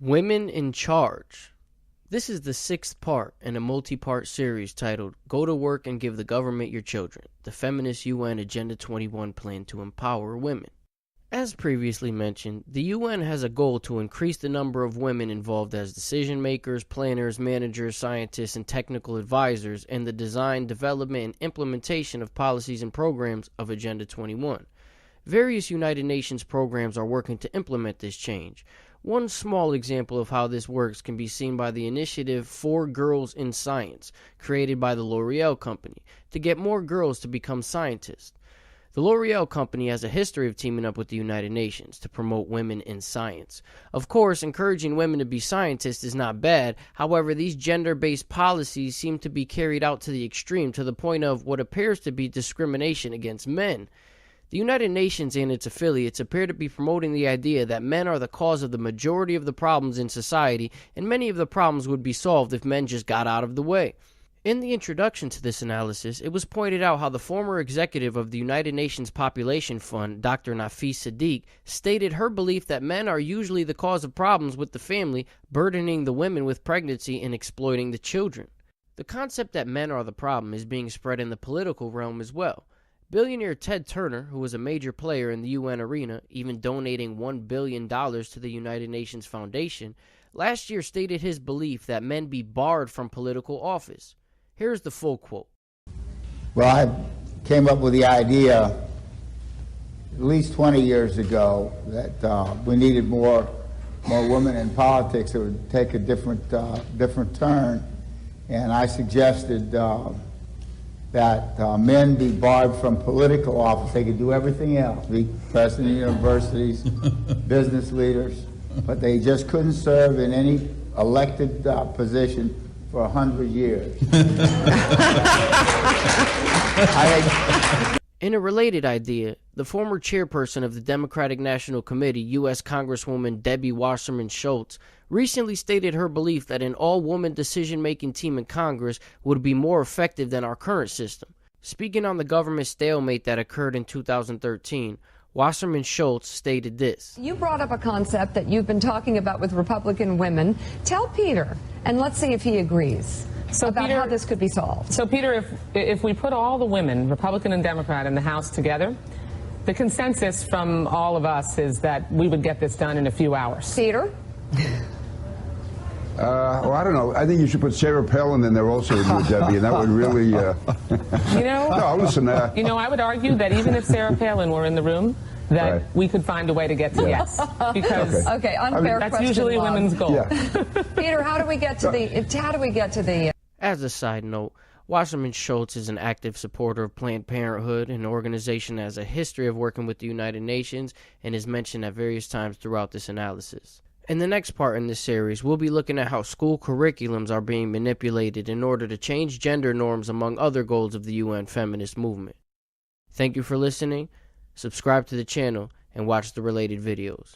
Women in Charge. This is the sixth part in a multi-part series titled Go to Work and Give the Government Your Children, the Feminist UN Agenda 21 Plan to Empower Women. As previously mentioned, the UN has a goal to increase the number of women involved as decision makers, planners, managers, scientists, and technical advisors in the design, development, and implementation of policies and programs of Agenda 21. Various United Nations programs are working to implement this change. One small example of how this works can be seen by the initiative For Girls in Science, created by the L'Oreal Company, to get more girls to become scientists. The L'Oreal Company has a history of teaming up with the United Nations to promote women in science. Of course, encouraging women to be scientists is not bad. However, these gender-based policies seem to be carried out to the extreme, to the point of what appears to be discrimination against men. The United Nations and its affiliates appear to be promoting the idea that men are the cause of the majority of the problems in society, and many of the problems would be solved if men just got out of the way. In the introduction to this analysis, it was pointed out how the former executive of the United Nations Population Fund, Dr. Nafis Siddique, stated her belief that men are usually the cause of problems with the family, burdening the women with pregnancy and exploiting the children. The concept that men are the problem is being spread in the political realm as well. Billionaire Ted Turner, who was a major player in the UN arena, even donating $1 billion to the United Nations Foundation, last year stated his belief that men be barred from political office. Here's the full quote. Well, I came up with the idea at least 20 years ago that we needed more women in politics that would take a different turn, and I suggested that men be barred from political office. They could do everything else, be president of universities, business leaders, but they just couldn't serve in any elected position for 100 years. In a related idea, the former chairperson of the Democratic National Committee, U.S. Congresswoman Debbie Wasserman Schultz, recently stated her belief that an all-woman decision-making team in Congress would be more effective than our current system. Speaking on the government stalemate that occurred in 2013, Wasserman Schultz stated this. You brought up a concept that you've been talking about with Republican women. Tell Peter, and let's see if he agrees about how this could be solved. So, Peter, if we put all the women, Republican and Democrat, in the House together, the consensus from all of us is that we would get this done in a few hours. Peter? Well, I don't know. I think you should put Sarah Palin in there also with you, Debbie, and that would really... You know, no, listen, you know, I would argue that even if Sarah Palin were in the room, that we could find a way to get to yes. Because okay, unfair that's question, usually Bob. women's goal. Yeah. Peter, how do we get to the... As a side note, Wasserman Schultz is an active supporter of Planned Parenthood, an organization that has a history of working with the United Nations and is mentioned at various times throughout this analysis. In the next part in this series, we'll be looking at how school curriculums are being manipulated in order to change gender norms among other goals of the UN feminist movement. Thank you for listening, subscribe to the channel, and watch the related videos.